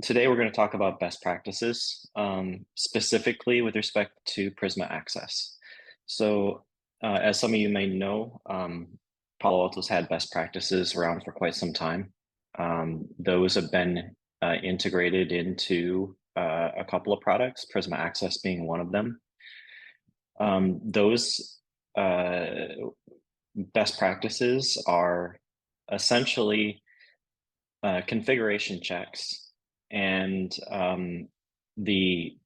Today we're going to talk about best practices, specifically with respect to Prisma access. So, as some of you may know, Palo Alto's had best practices around for quite some time. Those have been integrated into a couple of products, Prisma Access being one of them. Those best practices are essentially configuration checks, and the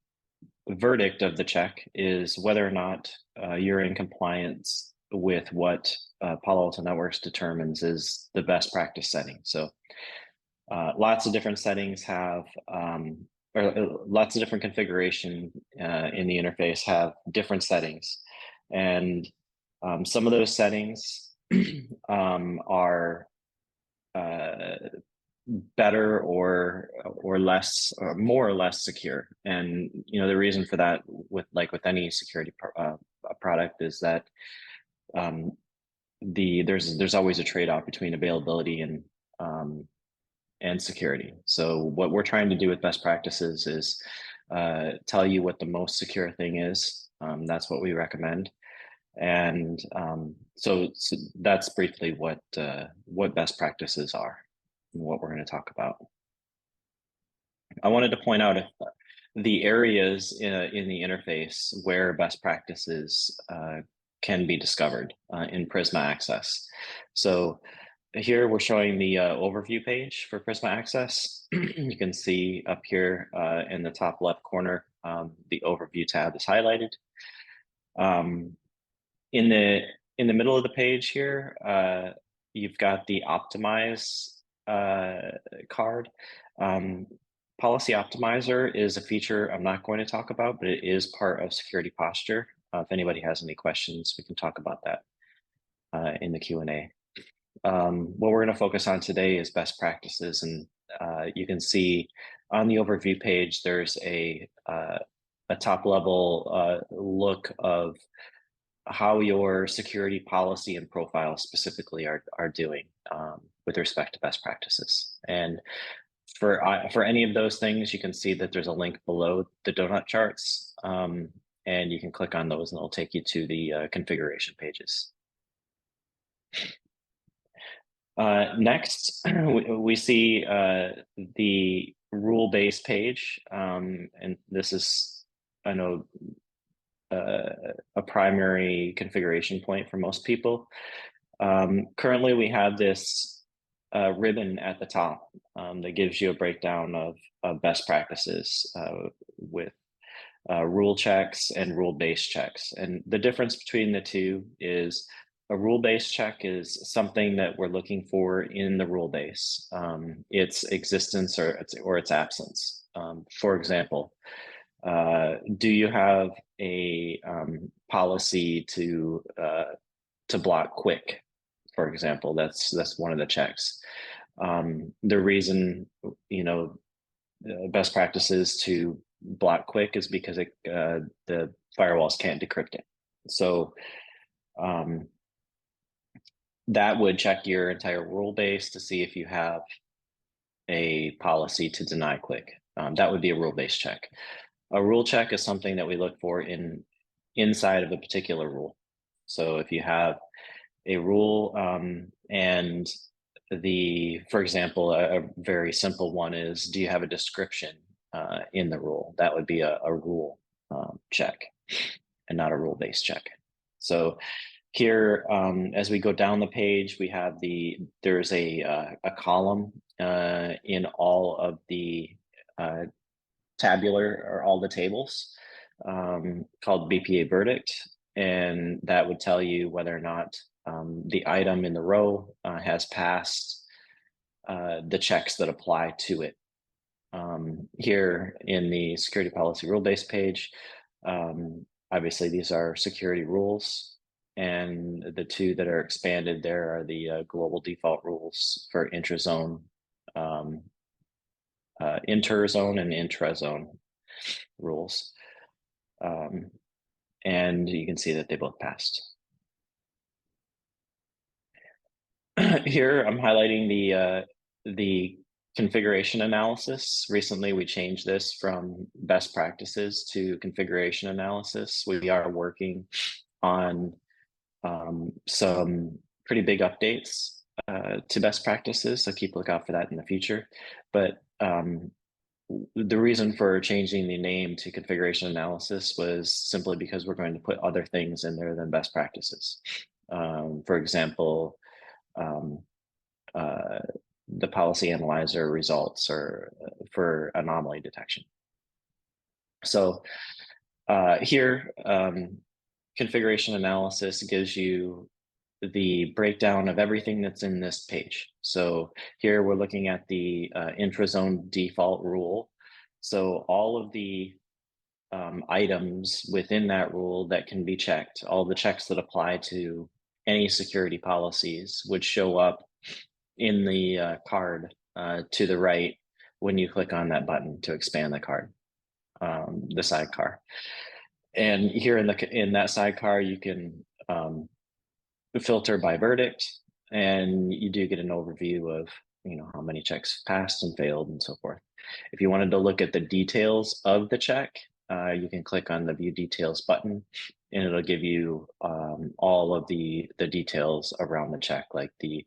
verdict of the check is whether or not you're in compliance with what Palo Alto Networks determines is the best practice setting. So lots of different settings have, or lots of different configuration in the interface have different settings. And some of those settings are better or less or more or less secure. And the reason for that, with any security product, is that there's always a trade-off between availability and security. So what we're trying to do with best practices is tell you what the most secure thing is. That's what we recommend. And so that's briefly what best practices are and what we're going to talk about. I wanted to point out the areas in the interface where best practices can be discovered in Prisma Access. So here we're showing the overview page for Prisma Access. You can see up here in the top left corner, the overview tab is highlighted. In the middle of the page here, you've got the optimize card. Policy Optimizer is a feature I'm not going to talk about, but it is part of security posture. If anybody has any questions, we can talk about that in the Q&A. What we're going to focus on today is best practices, and you can see on the overview page there's a top level look of how your security policy and profile specifically are doing with respect to best practices. And for any of those things, you can see that there's a link below the donut charts, and you can click on those and it'll take you to the configuration pages. Next, we see the rule-based page, and this is, I know, a primary configuration point for most people. Currently, we have this ribbon at the top that gives you a breakdown of best practices with rule checks and rule-based checks. And the difference between the two is a rule-based check is something that we're looking for in the rule base, its existence or its absence. For example, do you have a policy to block quick? For example, that's one of the checks. The reason best practices to block quick is because the firewalls can't decrypt it. So that would check your entire rule base to see if you have a policy to deny quick. That would be a rule-based check. A rule check is something that we look for inside of a particular rule. So if you have a rule and for example, a very simple one is, do you have a description in the rule? That would be a rule check and not a rule-based check. So here, as we go down the page, we have there's a column in all of the tabular or all the tables called BPA verdict, and that would tell you whether or not the item in the row has passed the checks that apply to it. Here in the security policy rule-based page, obviously these are security rules, and the two that are expanded there are the global default rules for intrazone, interzone, and intrazone rules. And you can see that they both passed. Here, I'm highlighting the configuration analysis. Recently, we changed this from best practices to configuration analysis. We are working on some pretty big updates to best practices, so keep a lookout for that in the future. But the reason for changing the name to configuration analysis was simply because we're going to put other things in there than best practices. For example, the policy analyzer results or for anomaly detection. So here, configuration analysis gives you the breakdown of everything that's in this page. So here we're looking at the infrazone default rule. So all of the items within that rule that can be checked, all the checks that apply to any security policies would show up in the card to the right when you click on that button to expand the card, the sidecar. And here in that sidecar, you can filter by verdict, and you do get an overview of how many checks passed and failed and so forth. If you wanted to look at the details of the check, you can click on the View Details button, and it'll give you all of the details around the check, like the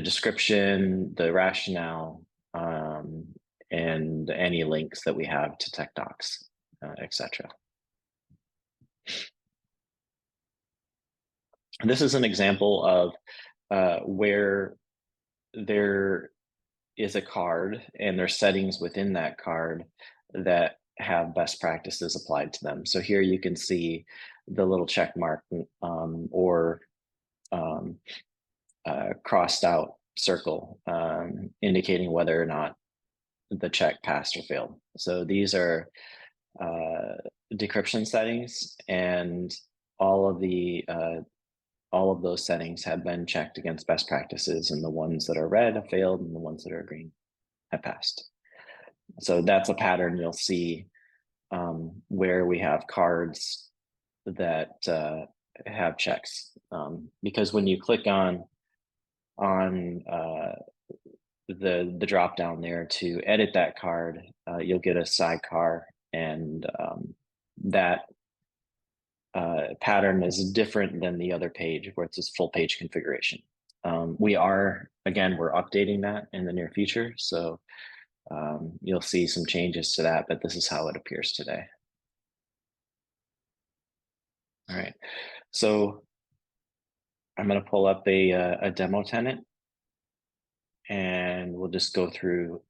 description, the rationale, and any links that we have to tech docs, etc. This is an example of where there is a card and there's settings within that card that have best practices applied to them. So here you can see the little check mark or crossed out circle indicating whether or not the check passed or failed. So these are decryption settings, and all of those settings have been checked against best practices, and the ones that are red have failed and the ones that are green have passed. So that's a pattern you'll see where we have cards that have checks, because when you click on the drop down there to edit that card, you'll get a sidecar, and that pattern is different than the other page where it says full page configuration. We're updating that in the near future, so you'll see some changes to that, but this is how it appears today. All right, so I'm going to pull up a demo tenant, and we'll just go through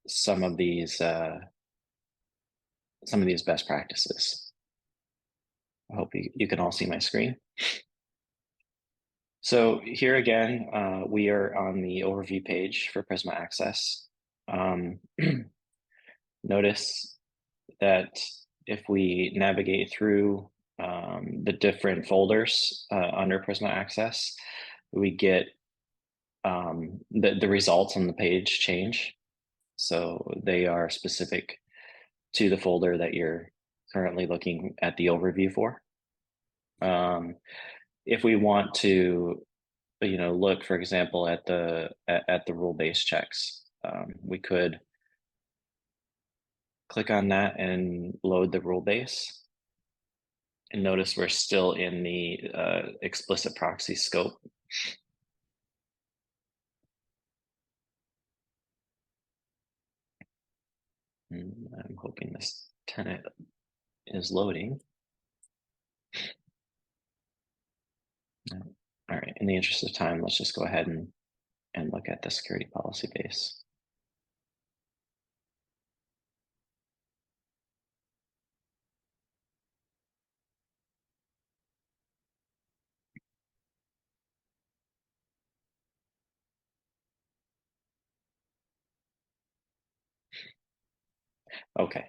some of these best practices. I hope you can all see my screen. So here again, we are on the overview page for Prisma Access. Notice that if we navigate through the different folders under Prisma Access, we get the results on the page change. So they are specific to the folder that you're currently looking at the overview for. If we want to, look, for example, at the rule-based checks, we could click on that and load the rule base. And notice we're still in the explicit proxy scope. And I'm hoping this tenant is loading. All right, in the interest of time, let's just go ahead and look at the security policy base. Okay,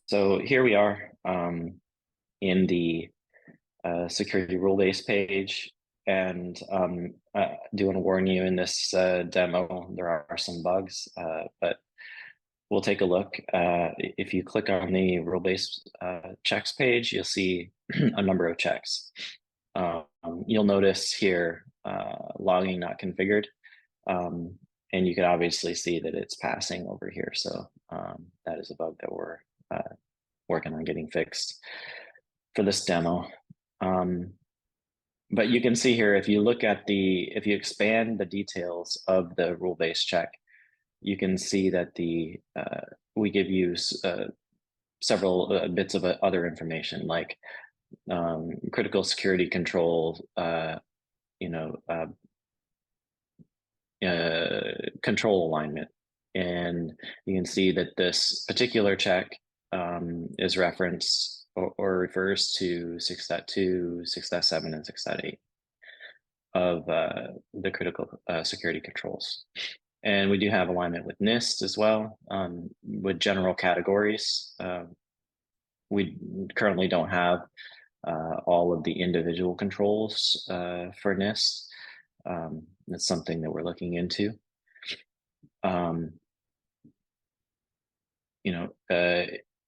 so here we are in the security rule base page, and I do want to warn you, in this demo there are some bugs, but we'll take a look. If you click on the rule base checks page, you'll see a number of checks. You'll notice here logging not configured. And you can obviously see that it's passing over here. So that is a bug that we're working on getting fixed for this demo. But you can see here, if you look at if you expand the details of the rule-based check, you can see that we give you several bits of other information, like critical security control, control alignment. And you can see that this particular check is referenced or refers to 6.2, 6.7, and 6.8 of the critical security controls. And we do have alignment with NIST as well, with general categories. We currently don't have all of the individual controls for NIST. That's something that we're looking into.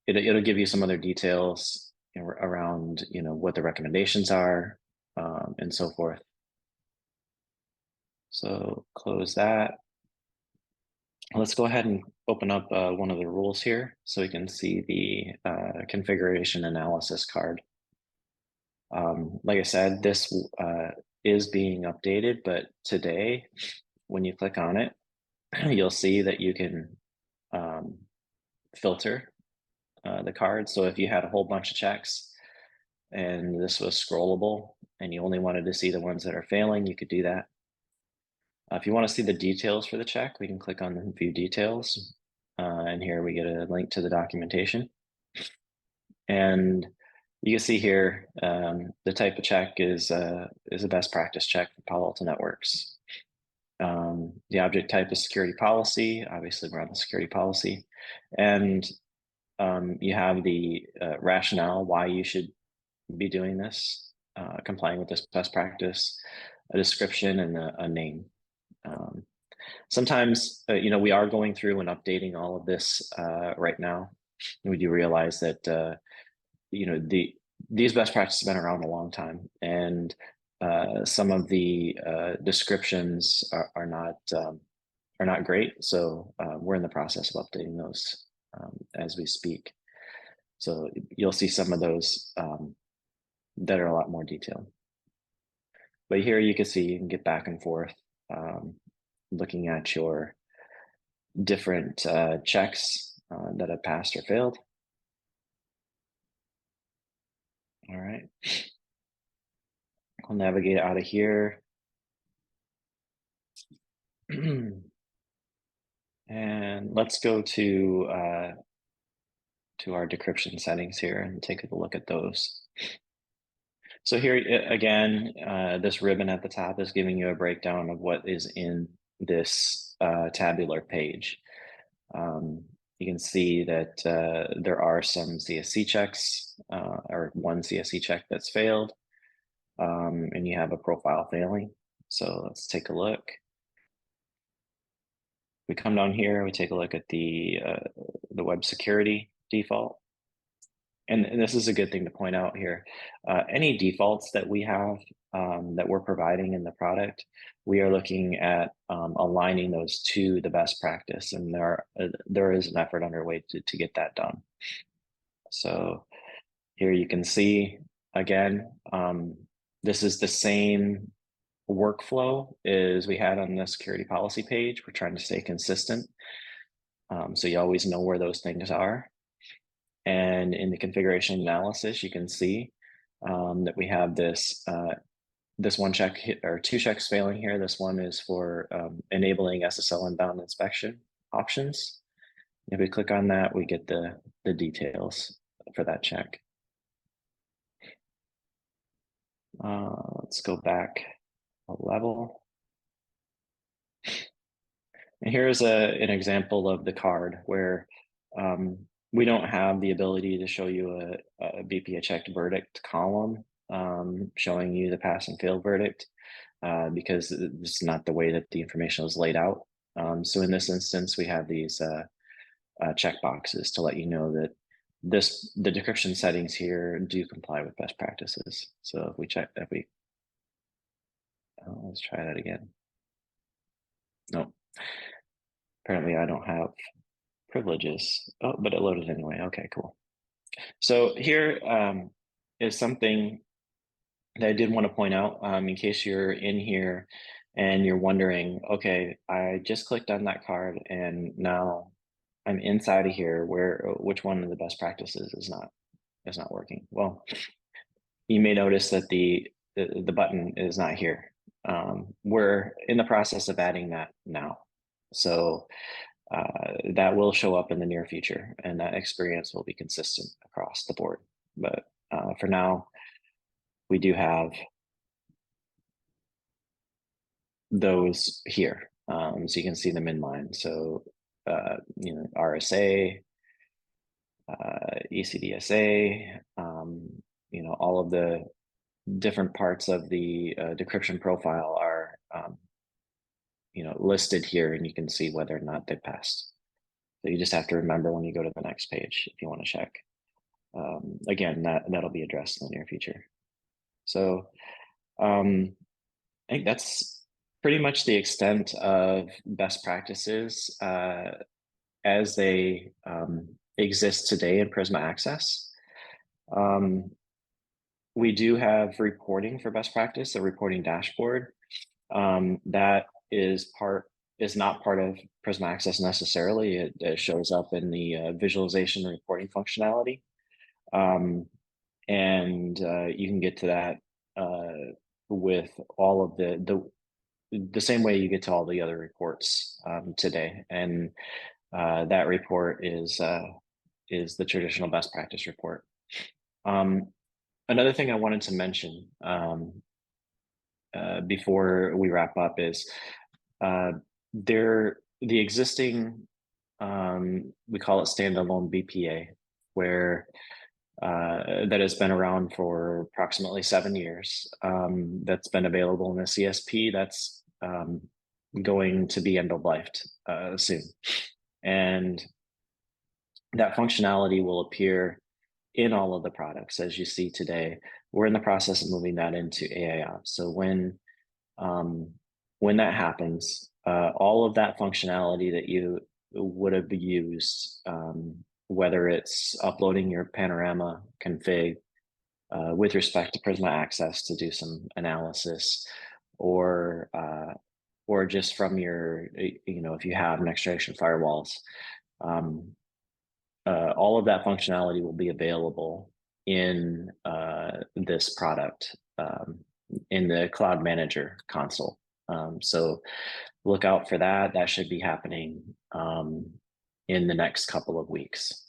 It'll give you some other details around what the recommendations are and so forth. So close that. Let's go ahead and open up one of the rules here so we can see the configuration analysis card. Like I said, this is being updated, but today, when you click on it, you'll see that you can filter the card. So if you had a whole bunch of checks and this was scrollable and you only wanted to see the ones that are failing, you could do that. If you want to see the details for the check, we can click on view details. And here we get a link to the documentation. And you can see here, the type of check is a best practice check for Palo Alto Networks. The object type is security policy. Obviously, we're on the security policy. And you have the rationale why you should be doing this, complying with this best practice, a description, and a name. Sometimes, we are going through and updating all of this right now. We do realize that, these best practices have been around a long time, and some of the descriptions are not great. So we're in the process of updating those as we speak. So you'll see some of those that are a lot more detailed. But here you can see you can get back and forth looking at your different checks that have passed or failed. All right. I'll navigate out of here. And let's go to our decryption settings here and take a look at those. So here again, this ribbon at the top is giving you a breakdown of what is in this tabular page. You can see that there are some CSC checks, or one CSC check that's failed, and you have a profile failing. So let's take a look. We come down here, we take a look at the web security default. And this is a good thing to point out here. Any defaults that we have that we're providing in the product, we are looking at aligning those to the best practice, and there is an effort underway to get that done. So here you can see, again, this is the same workflow as we had on the security policy page. We're trying to stay consistent. So you always know where those things are. And in the configuration analysis, you can see that we have this one check or two checks failing here. This one is for enabling SSL inbound inspection options. If we click on that, we get the details for that check. Let's go back a level. And here's an example of the card where we don't have the ability to show you a BPA checked verdict column showing you the pass and fail verdict because it's not the way that the information is laid out. So in this instance, we have these check boxes to let you know that the decryption settings here do comply with best practices. So if we let's try that again. No, Apparently I don't have privileges. Oh, but it loaded anyway. Okay, cool. So here is something that I did want to point out in case you're in here and you're wondering, okay, I just clicked on that card and now I'm inside of here which one of the best practices is not working. Well, you may notice that the button is not here. We're in the process of adding that now. So that will show up in the near future and that experience will be consistent across the board. But for now, we do have those here. So you can see them in line. So, RSA, ECDSA, all of the different parts of the decryption profile are, listed here, and you can see whether or not they passed. So you just have to remember when you go to the next page if you want to check. Again, that'll be addressed in the near future. So I think that's pretty much the extent of best practices as they exist today in Prisma Access. We do have reporting for best practice, a reporting dashboard. That is not part of Prisma Access necessarily. It shows up in the visualization and reporting functionality. And you can get to that with all of the same way you get to all the other reports today. And that report is the traditional best practice report. Another thing I wanted to mention before we wrap up is the existing, we call it standalone BPA, where that has been around for approximately 7 years. That's been available in the CSP. That's going to be end of life soon, and that functionality will appear in all of the products as you see today. We're in the process of moving that into AIOps. So when that happens, all of that functionality that you would have used, whether it's uploading your panorama config with respect to Prisma Access to do some analysis, or just from your, if you have next generation firewalls, all of that functionality will be available in this product, in the Cloud Manager console. So look out for that. That should be happening in the next couple of weeks.